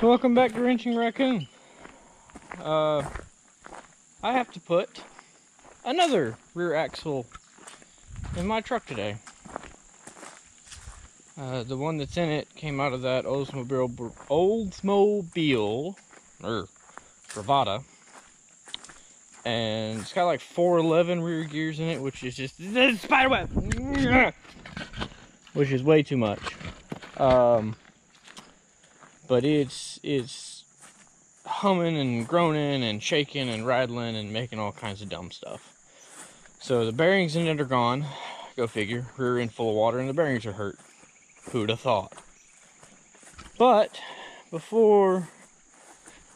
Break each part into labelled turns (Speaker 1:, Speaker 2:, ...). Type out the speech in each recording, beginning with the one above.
Speaker 1: Welcome back to Wrenching Raccoon. I have to put another rear axle in my truck today. The one that's in it came out of that Oldsmobile Bravada, and it's got like 411 rear gears in it, which is just spiderweb, which is way too much. But it's humming and groaning and shaking and rattling and making all kinds of dumb stuff. So the bearings in it are gone. Go figure. Rear end full of water and the bearings are hurt. Who'd have thought? But before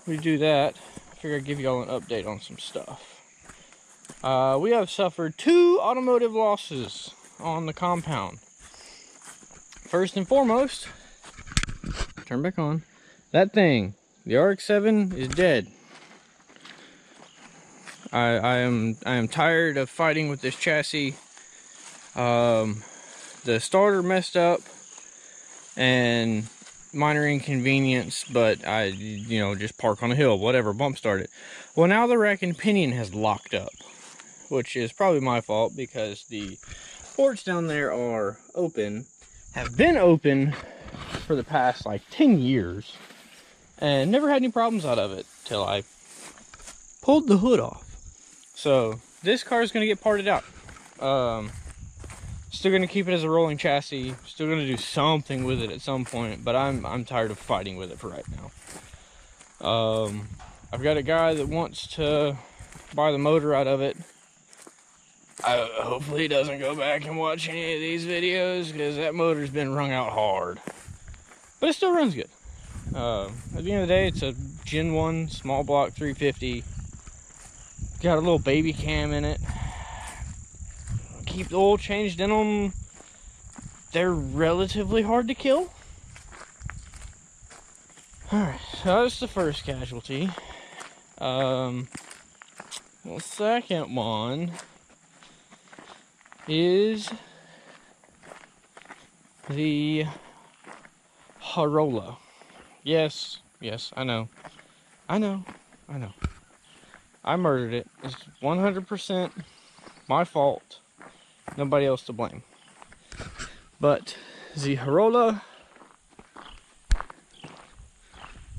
Speaker 1: we do that, I figure I'd give y'all an update on some stuff. We have suffered 2 automotive losses on the compound. First and foremost, turn back on. That thing, the RX-7, is dead. I am tired of fighting with this chassis. The starter messed up and minor inconvenience, but I, just park on a hill, whatever, bump start it. Well, now the rack and pinion has locked up, which is probably my fault because the ports down there are open, have been open for the past like 10 years and never had any problems out of it till I pulled the hood off. So this car is going to get parted out. Still going to keep it as a rolling chassis, still going to do something with it at some point, but I'm tired of fighting with it for right now. I've got a guy that wants to buy the motor out of it. Hopefully he doesn't go back and watch any of these videos, because that motor's been wrung out hard. But it still runs good. At the end of the day, it's a Gen 1 small block 350. Got a little baby cam in it. Keep the oil changed in them. They're relatively hard to kill. Alright, so that's the first casualty. The second one is the Corolla. Yes, I know. I murdered it. It's 100% my fault. Nobody else to blame. But the Corolla,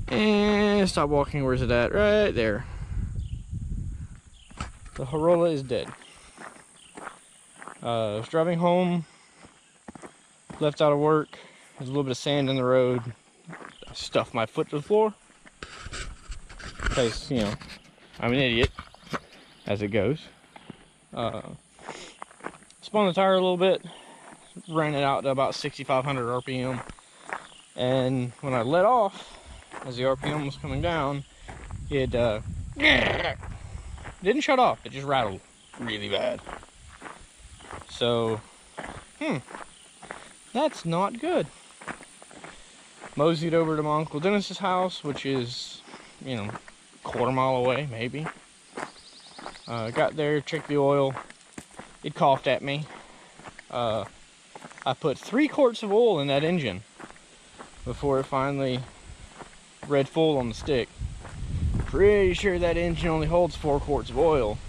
Speaker 1: and stop walking, where's it at? Right there. The Corolla is dead. I was driving home, left out of work, there's a little bit of sand in the road. I stuffed my foot to the floor, because, I'm an idiot, as it goes. Spun the tire a little bit, ran it out to about 6,500 RPM, and when I let off, as the RPM was coming down, it didn't shut off, it just rattled really bad. So, that's not good. Moseyed over to my Uncle Dennis's house, which is, a quarter mile away, maybe. Got there, checked the oil. It coughed at me. I put 3 quarts of oil in that engine before it finally read full on the stick. Pretty sure that engine only holds 4 quarts of oil.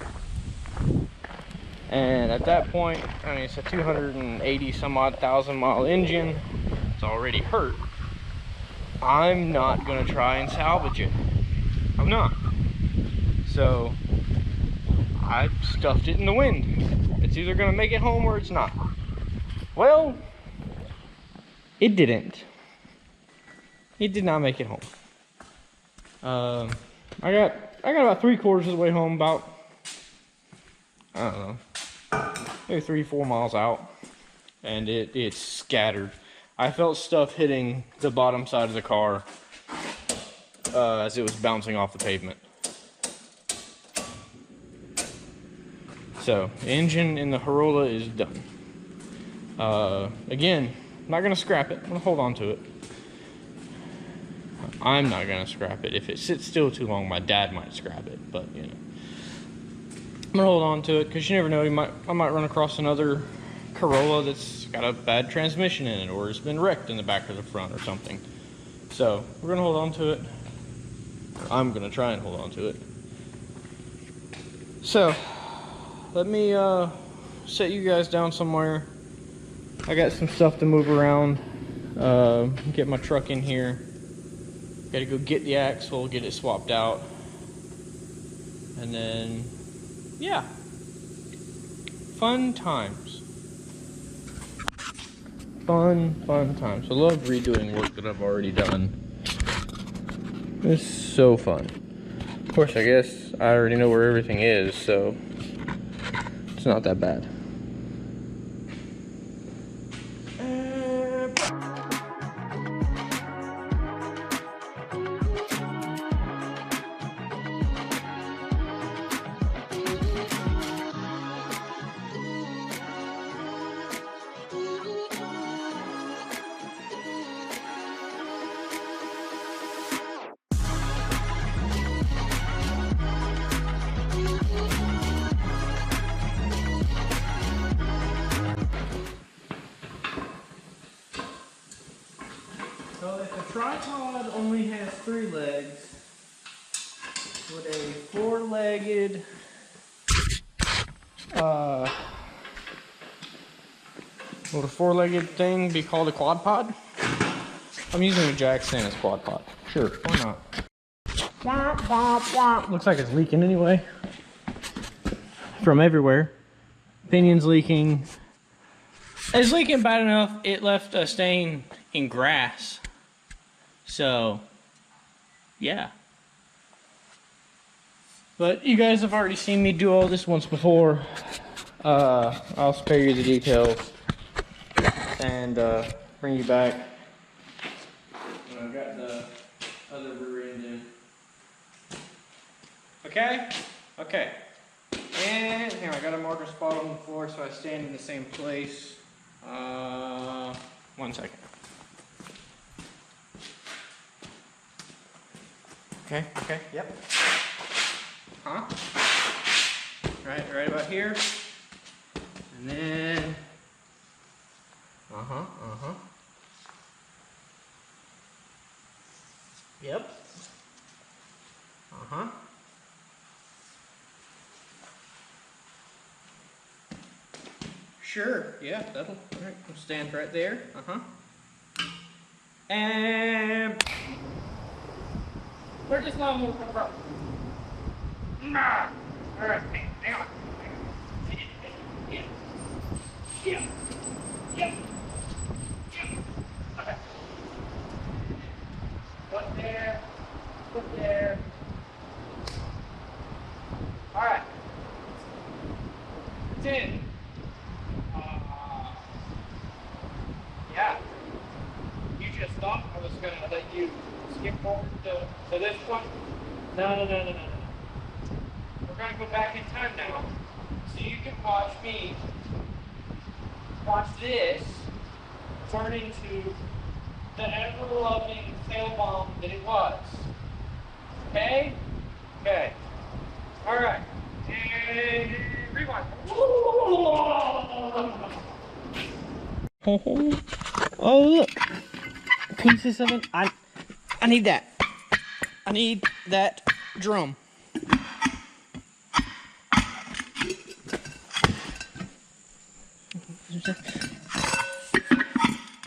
Speaker 1: And at that point, it's a 280 some odd thousand mile engine. It's already hurt. I'm not gonna try and salvage it. I'm not. So I stuffed it in the wind. It's either gonna make it home or it's not. Well, it didn't. It did not make it home. I got about 3/4 of the way home, about, I don't know, maybe 3-4 miles out, and it scattered. I felt stuff hitting the bottom side of the car as it was bouncing off the pavement. So, the engine in the Corolla is done. Again, I'm not going to scrap it. I'm going to hold on to it. I'm not going to scrap it. If it sits still too long, my dad might scrap it, but, I'm gonna hold on to it because you never know. I might run across another Corolla that's got a bad transmission in it, or it's been wrecked in the back or the front or something. So we're gonna hold on to it. I'm gonna try and hold on to it. So let me set you guys down somewhere. I got some stuff to move around. Get my truck in here. Gotta go get the axle, get it swapped out, and then yeah, fun times. Fun times. I love redoing work that I've already done. It's so fun. Of course, I guess I already know where everything is, so it's not that bad. So if a tripod only has 3 legs, would a 4-legged would a 4-legged thing be called a quad pod? I'm using a jack saying it's quad pod. Sure, why not? Looks like it's leaking anyway. From everywhere. Pinion's leaking. It's leaking bad enough it left a stain in grass. So, yeah. But you guys have already seen me do all this once before. I'll spare you the details and bring you back when I've got the other rear end in. Okay? Okay. And here, I got a marker spot on the floor so I stand in the same place. 1 second. Okay, yep. Huh? Right about here. And then, Yep. Sure, yeah, that'll, alright, we'll stand right there. And where does lava come from? Nah. Alright, hang on. Yeah. Okay. Put there. Alright. 10. Yeah. You just thought I was going to let you skip forward to this point? No. We're going to go back in time now. So you can watch me watch this turn into the ever-loving tail bomb that it was. Okay? Okay. Alright. And rewind. Oh, look. Pieces of it. I need that. I need that drum.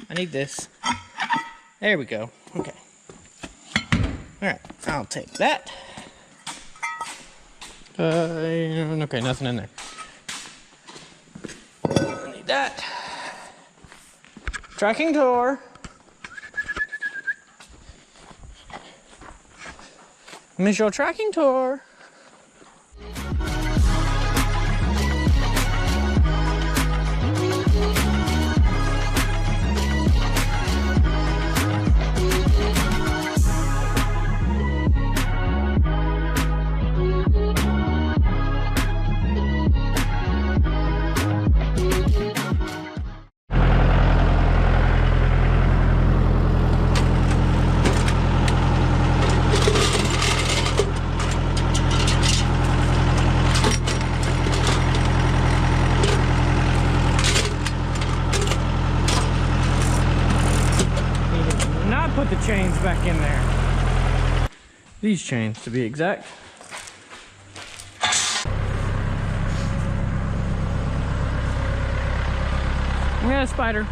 Speaker 1: I need this. There we go. Okay. Alright, I'll take that. Okay, nothing in there. I need that. Tracking door. Visual tracking tour. to put the chains back in there. These chains, to be exact. Yeah, spider.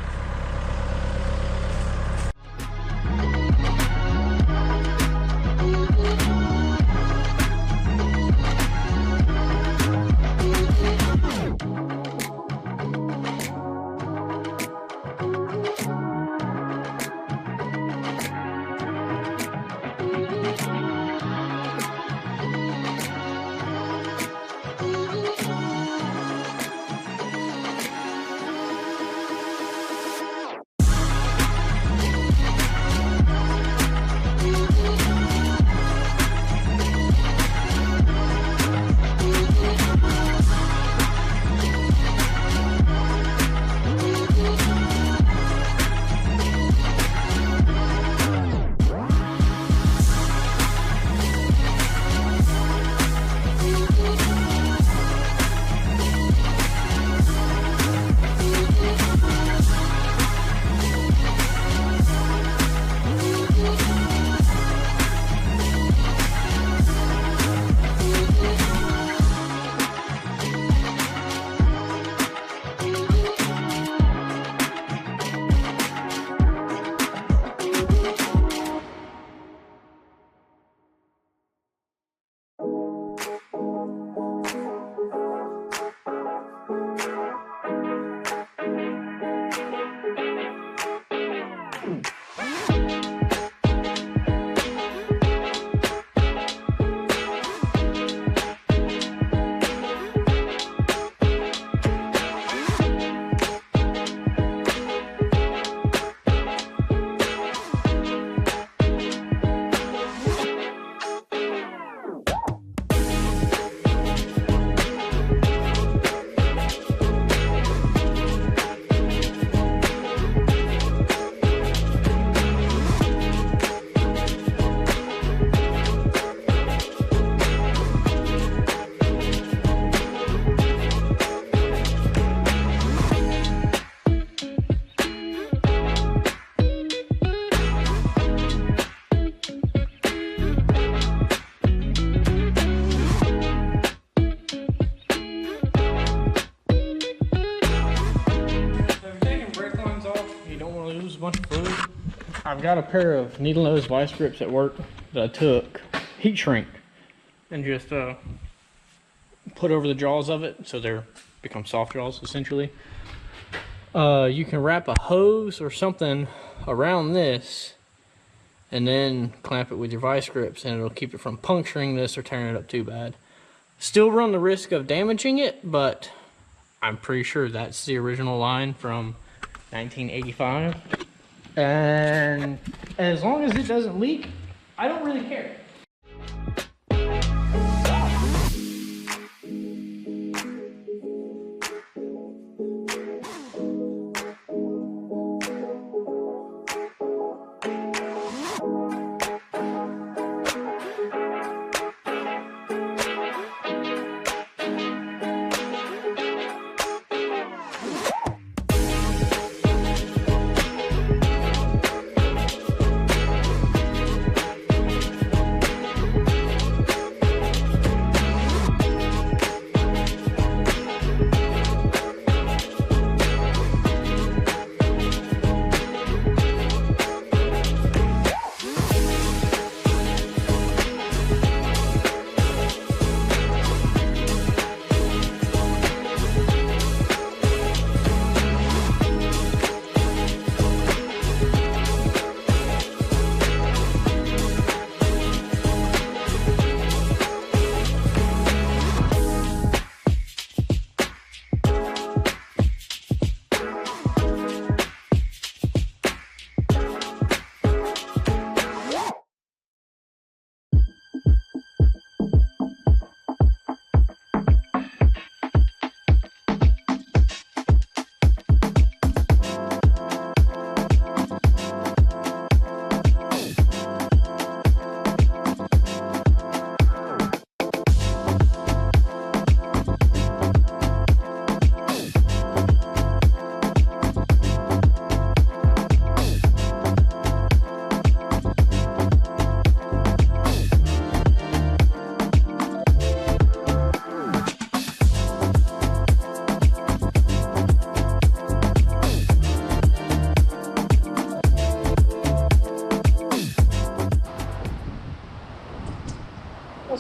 Speaker 1: I've got a pair of needle nose vice grips at work that I took heat shrink and just put over the jaws of it so they're become soft jaws essentially. You can wrap a hose or something around this and then clamp it with your vice grips and it'll keep it from puncturing this or tearing it up too bad. Still run the risk of damaging it, but I'm pretty sure that's the original line from 1985. And as long as it doesn't leak, I don't really care.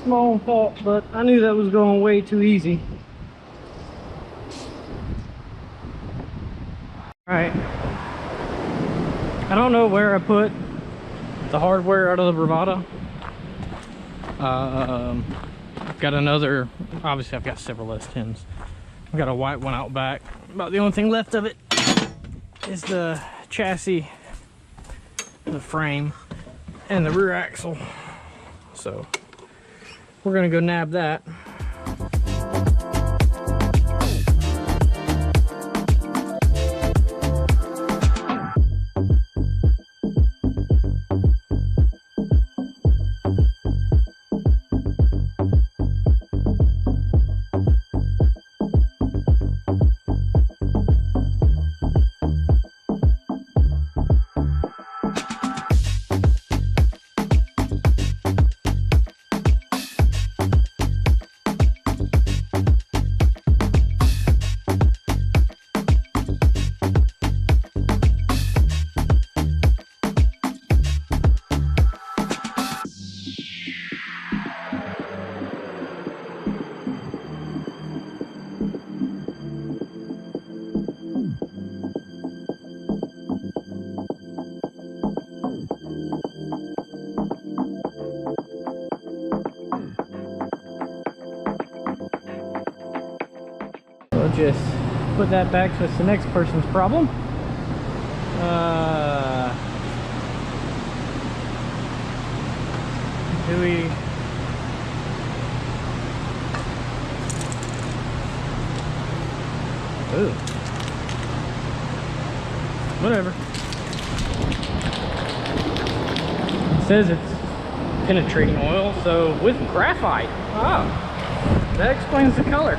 Speaker 2: my own fault, but I knew that was going way too easy. Alright. I don't know where I put the hardware out of the Bravada. I've got another, obviously I've got several S10s. I've got a white one out back. About the only thing left of it is the chassis, the frame, and the rear axle. So we're gonna go nab that. We'll just put that back so it's the next person's problem. Do we... Ooh. Whatever. It says it's penetrating oil, so with graphite. Oh, that explains the color.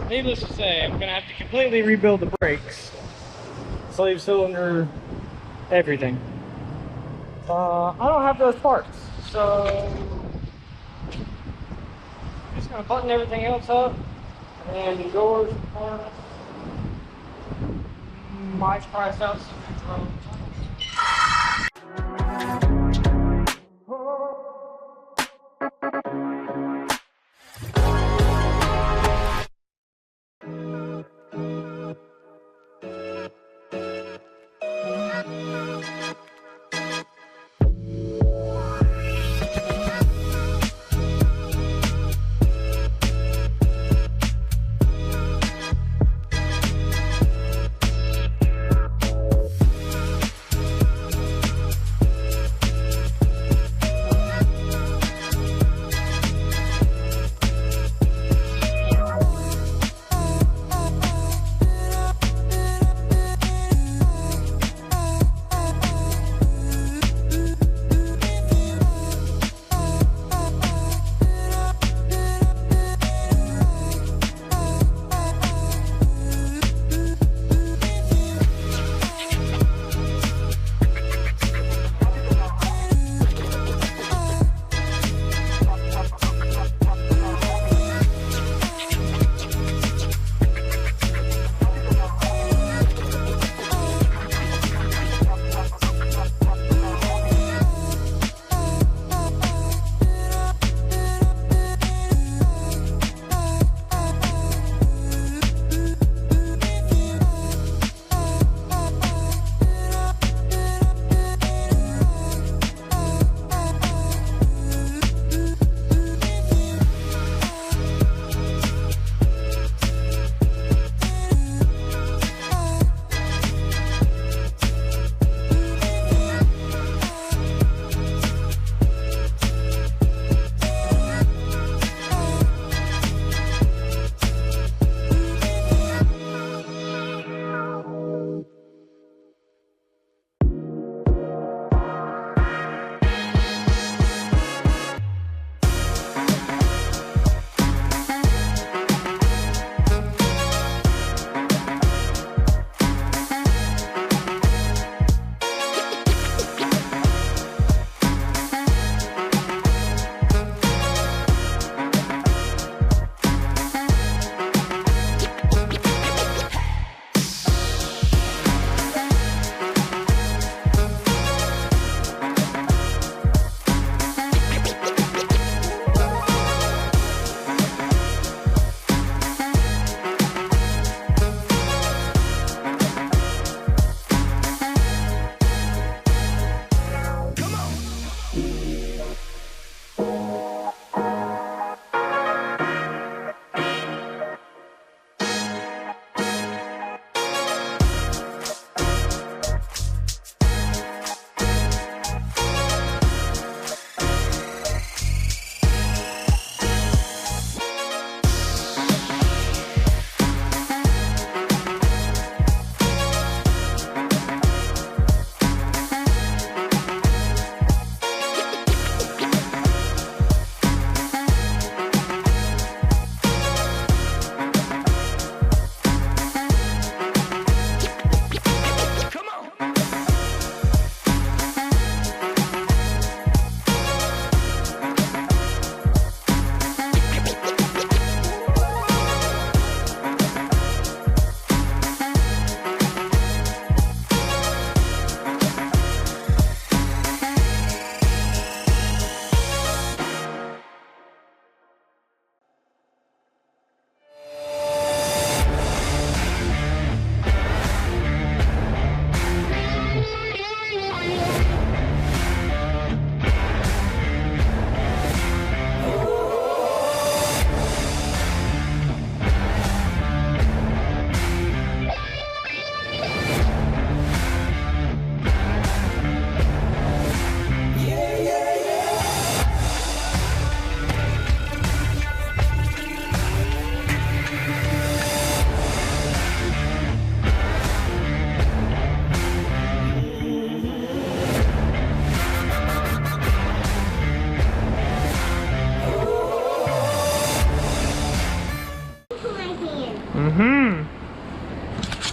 Speaker 2: Needless to say, I'm gonna have to completely rebuild the brakes, sleeve cylinder, everything. I don't have those parts, so I'm just gonna button everything else up, and the doors, parts, might price out some control.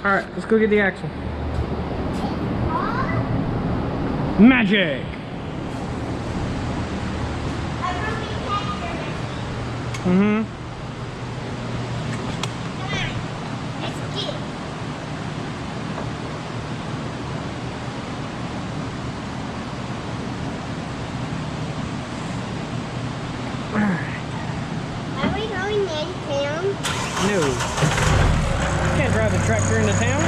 Speaker 2: Alright, let's go get the axle. Magic! Mm-hmm.
Speaker 3: Are we going in town?
Speaker 2: No. Can't drive the tractor into town.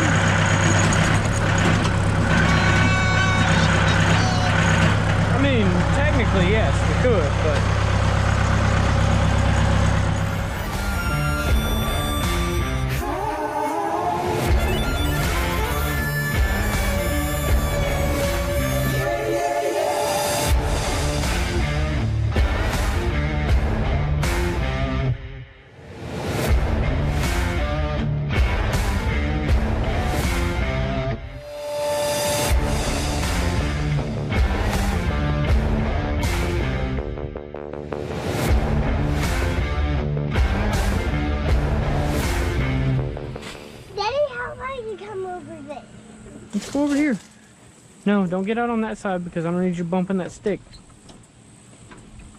Speaker 2: I mean, technically, yes, we could, but... Let's go over here. No, don't get out on that side because I'm gonna need you bumping that stick.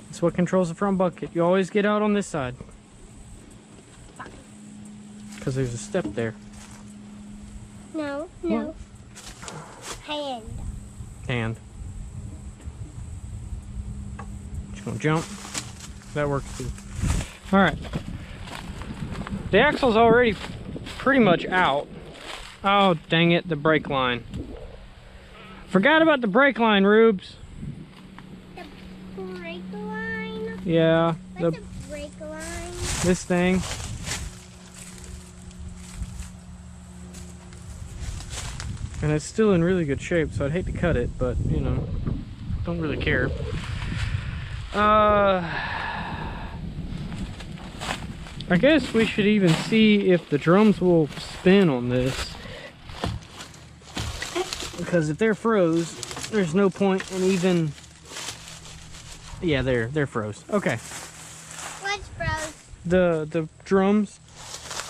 Speaker 2: That's what controls the front bucket. You always get out on this side. Because there's a step there.
Speaker 3: No, no. Hand.
Speaker 2: Hand. Just gonna jump. That works too. Alright. The axle's already pretty much out. Oh, dang it, the brake line. Forgot about the brake line, Rubes.
Speaker 3: The brake line?
Speaker 2: Yeah.
Speaker 3: What's the brake line?
Speaker 2: This thing. And it's still in really good shape, so I'd hate to cut it, but, you know, don't really care. I guess we should even see if the drums will spin on this. Because if they're froze, there's no point in even... Yeah, they're froze. Okay.
Speaker 3: What's froze?
Speaker 2: The drums.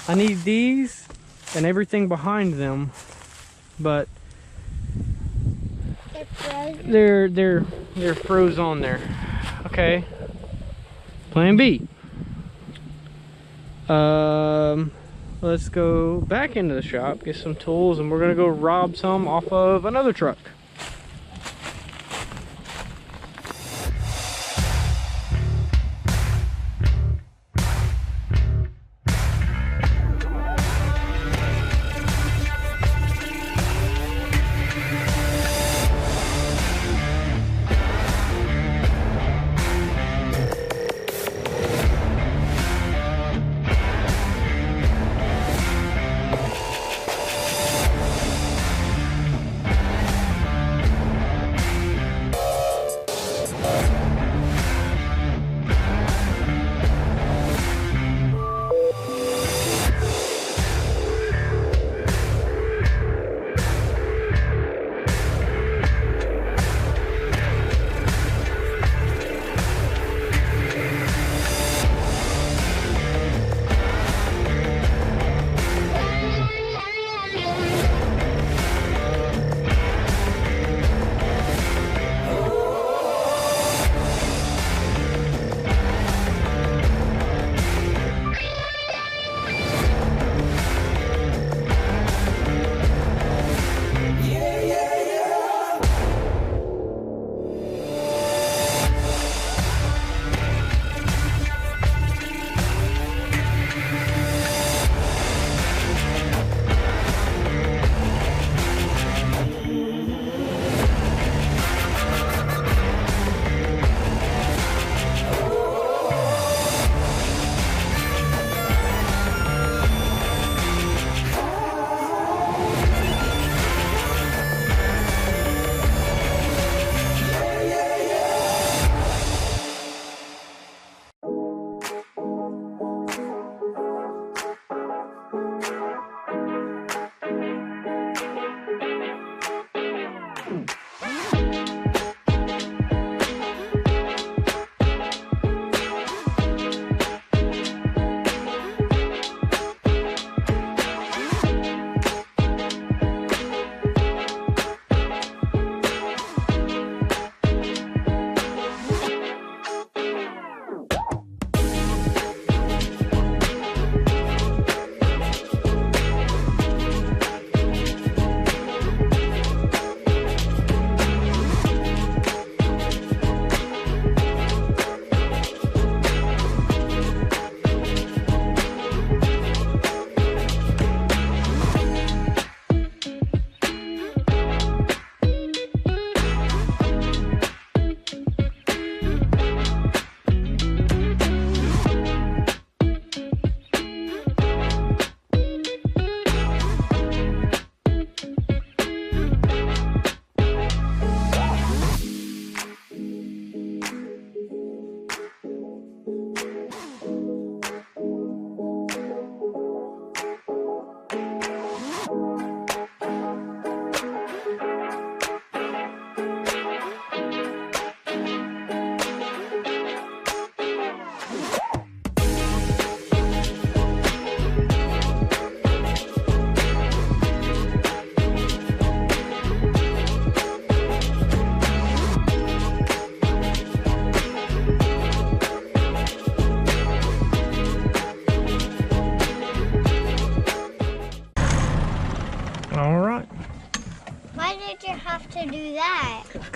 Speaker 2: I need these and everything behind them, but
Speaker 3: They're frozen?
Speaker 2: they're froze on there. Okay. Plan B. Let's go back into the shop, get some tools, and we're gonna go rob some off of another truck.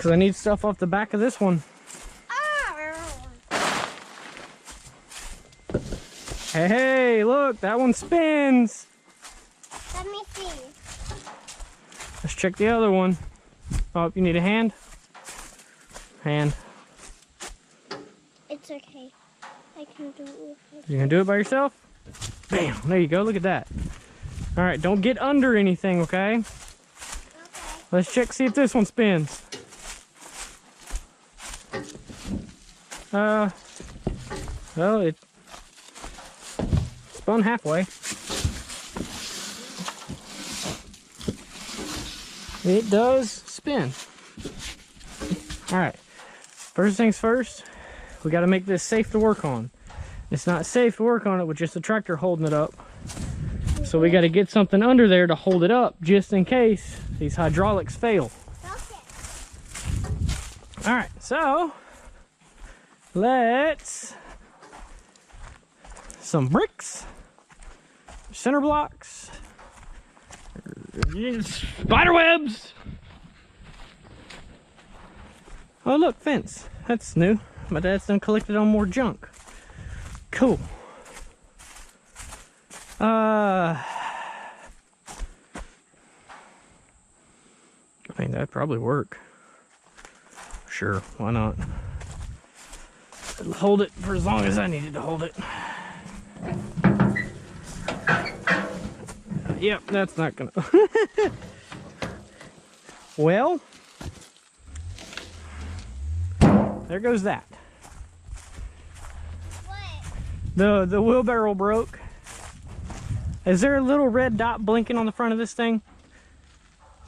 Speaker 2: because I need stuff off the back of this one. Hey, look, that one spins.
Speaker 3: Let me see.
Speaker 2: Let's check the other one. Oh, you need a hand? Hand.
Speaker 3: It's okay. I can do it.
Speaker 2: You can do it by yourself? Bam, there you go, look at that. All right, don't get under anything, okay?
Speaker 3: Okay.
Speaker 2: Let's check, see if this one spins. Well, it spun halfway. It does spin. All right, first things first, we got to make this safe to work on. It's not safe to work on it with just a tractor holding it up. So we got to get something under there to hold it up just in case these hydraulics fail.
Speaker 3: Okay.
Speaker 2: All right, so let's some bricks, center blocks, spider webs. Oh look, fence. That's new. My dad's done collected on more junk. Cool. I mean, that'd probably work. Sure, why not? It'll hold it for as long as I needed to hold it. Yep, that's not gonna. Well, there goes that.
Speaker 3: What?
Speaker 2: The wheelbarrow broke. Is there a little red dot blinking on the front of this thing?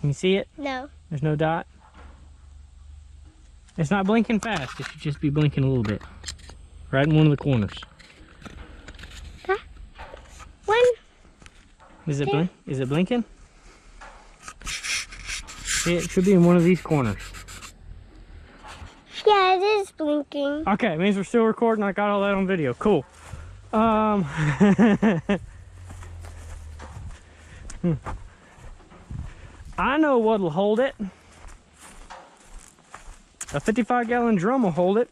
Speaker 2: Can you see it?
Speaker 3: No.
Speaker 2: There's no dot. It's not blinking fast. It should just be blinking a little bit. Right in one of the corners.
Speaker 3: When?
Speaker 2: Is it blink? Is it blinking? See, it should be in one of these corners.
Speaker 3: Yeah, it is blinking.
Speaker 2: Okay, it means we're still recording. I got all that on video. Cool. I know what'll hold it. A 55-gallon drum will hold it.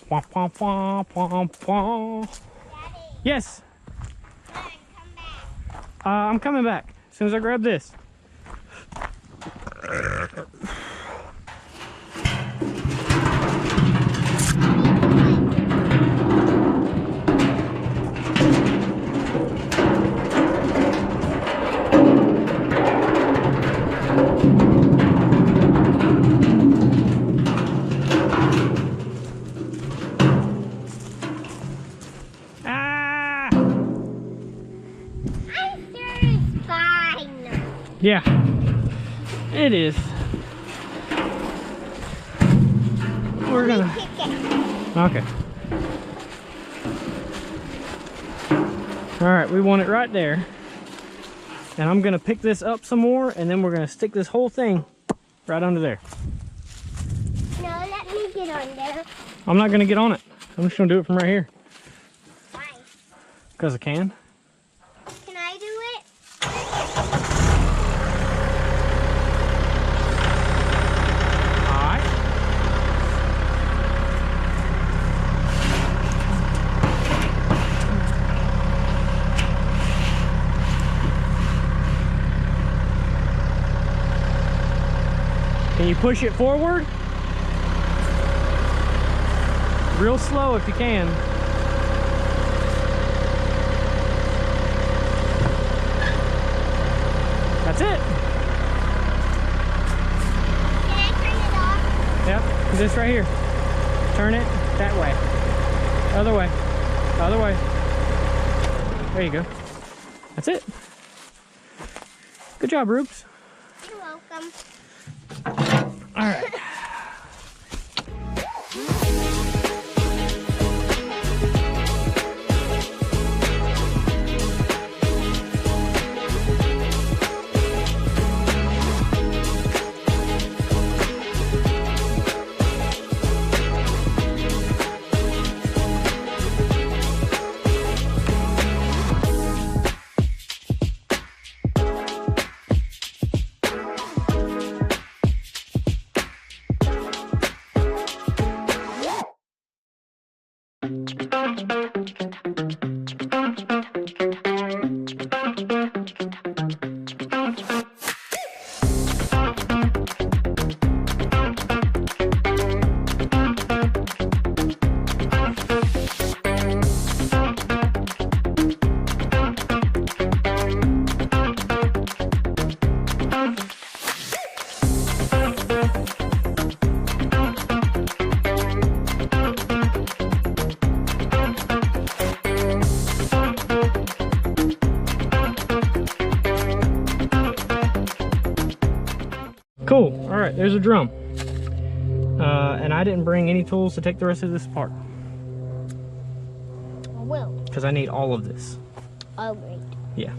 Speaker 2: Wah, wah, wah, wah, wah.
Speaker 3: Daddy,
Speaker 2: Yes,
Speaker 3: come back.
Speaker 2: I'm coming back as soon as I grab this.
Speaker 3: I'm sure it's fine.
Speaker 2: Yeah, it is. We're gonna.
Speaker 3: Kick it.
Speaker 2: Okay. All right, we want it right there. And I'm gonna pick this up some more, and then we're gonna stick this whole thing right under there.
Speaker 3: No, let me get on there.
Speaker 2: I'm not gonna get on it. I'm just gonna do it from right here.
Speaker 3: Why?
Speaker 2: Because I can.
Speaker 3: Can I do it?
Speaker 2: All right. Can you push it forward? Real slow if you can. That's it.
Speaker 3: Can I turn it off?
Speaker 2: Yep, this right here. Turn it that way. Other way. Other way. There you go. That's it. Good job, Rubes.
Speaker 3: You're welcome.
Speaker 2: All right. right, there's a drum. And I didn't bring any tools to take the rest of this apart.
Speaker 3: I will.
Speaker 2: Because I need all of this.
Speaker 3: Oh, great.
Speaker 2: Yeah.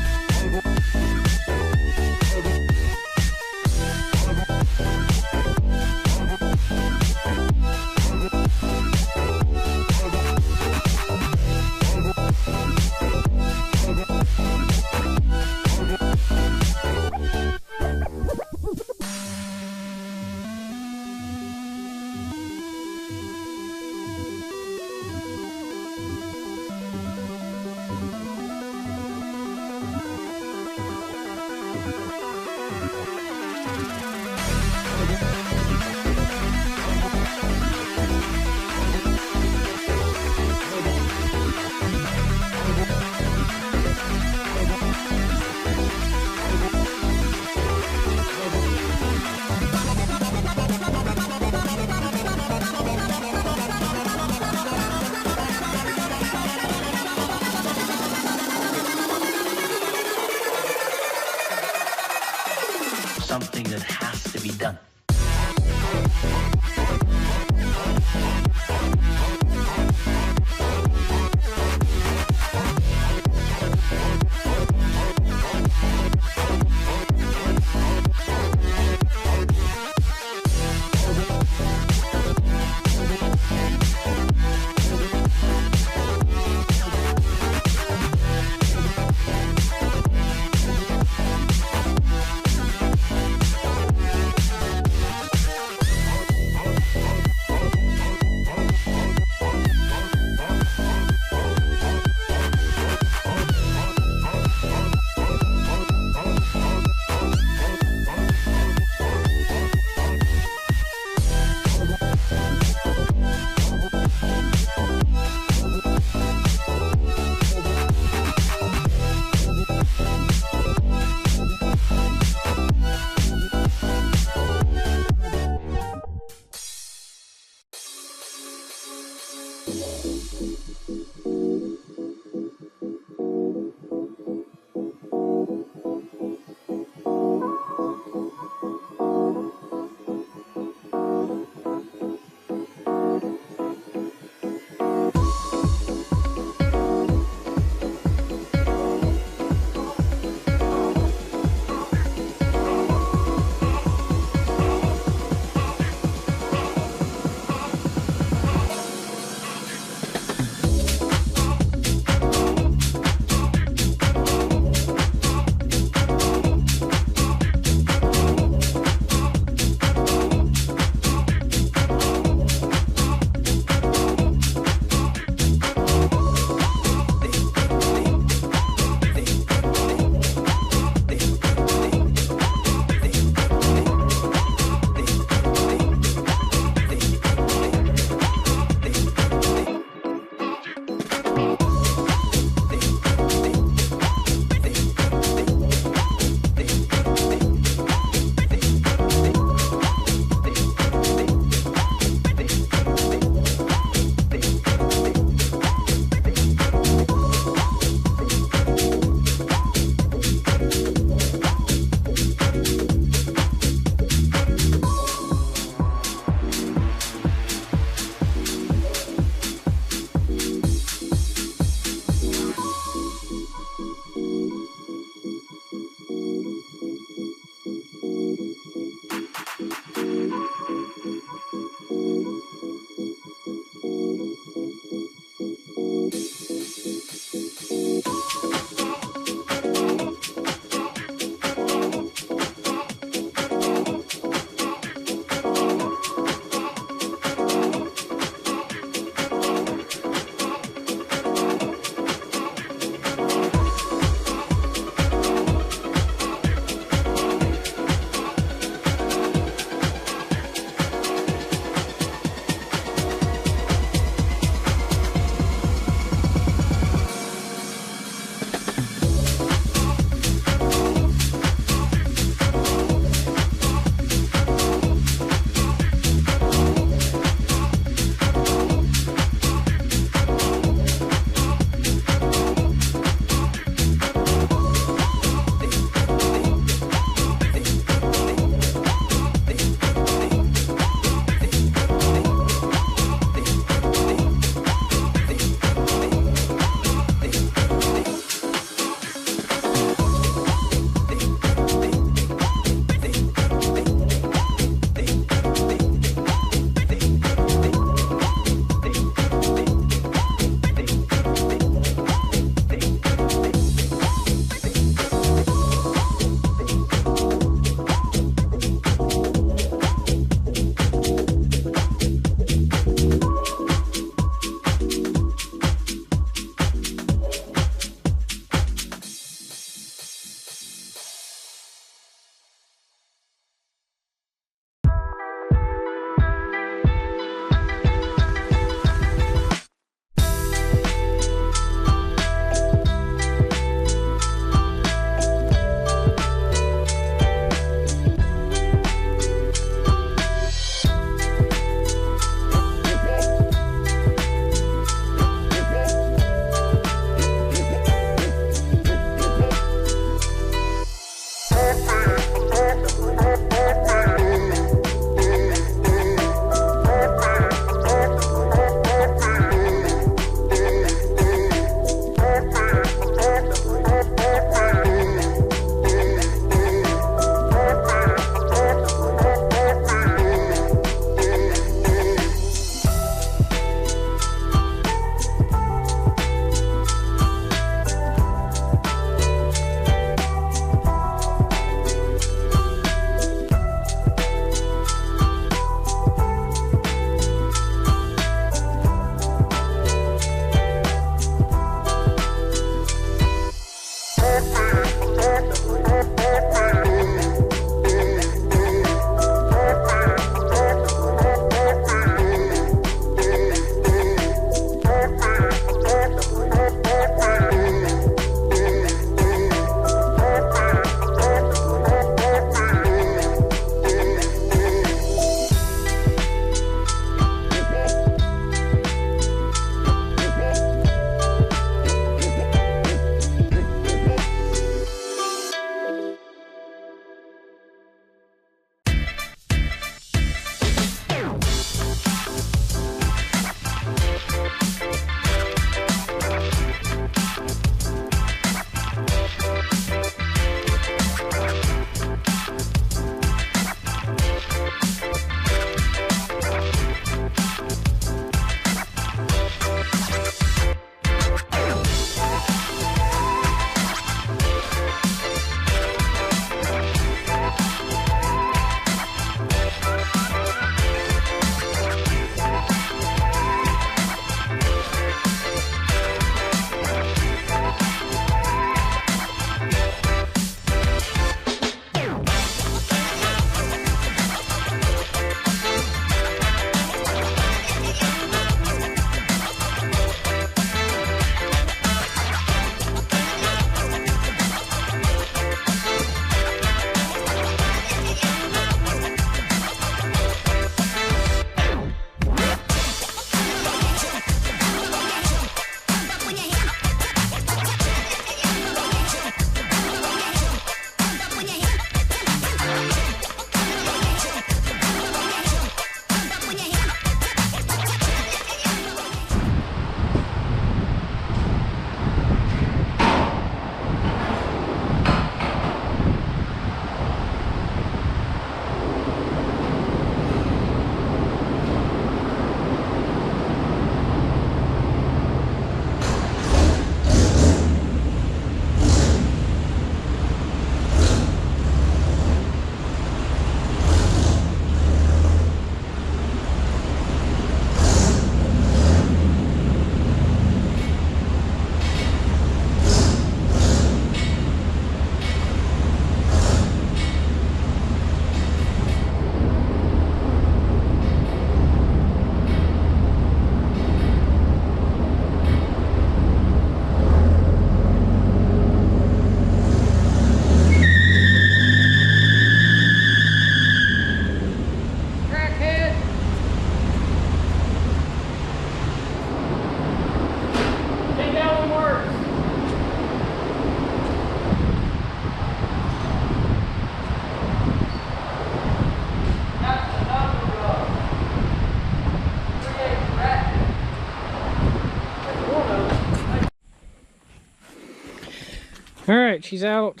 Speaker 2: All right, she's out.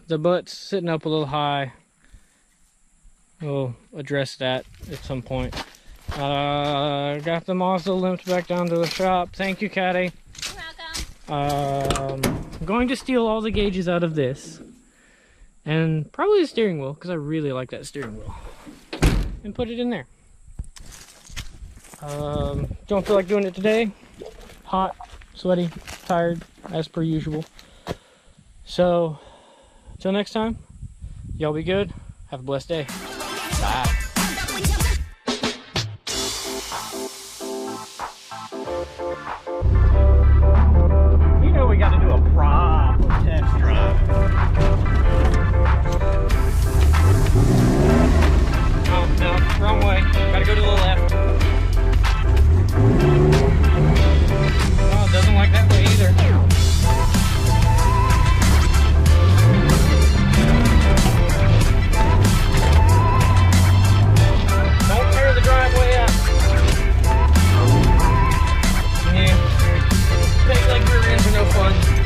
Speaker 2: The butt's sitting up a little high. We'll address that at some point. Got the Mazda limped back down to the shop. Thank you, Caddy.
Speaker 3: You're welcome.
Speaker 2: I'm going to steal all the gauges out of this. And probably the steering wheel, because I really like that steering wheel. And put it in there. Don't feel like doing it today. Hot, sweaty, tired, as per usual. So, until next time, y'all be good. Have a blessed day. Bye. You know we got to do a proper test drive. Oh, no, wrong way. Gotta go to the left. Oh, it doesn't like that way either. Don't tear the driveway up. Yeah. Fake like rear ends are no fun.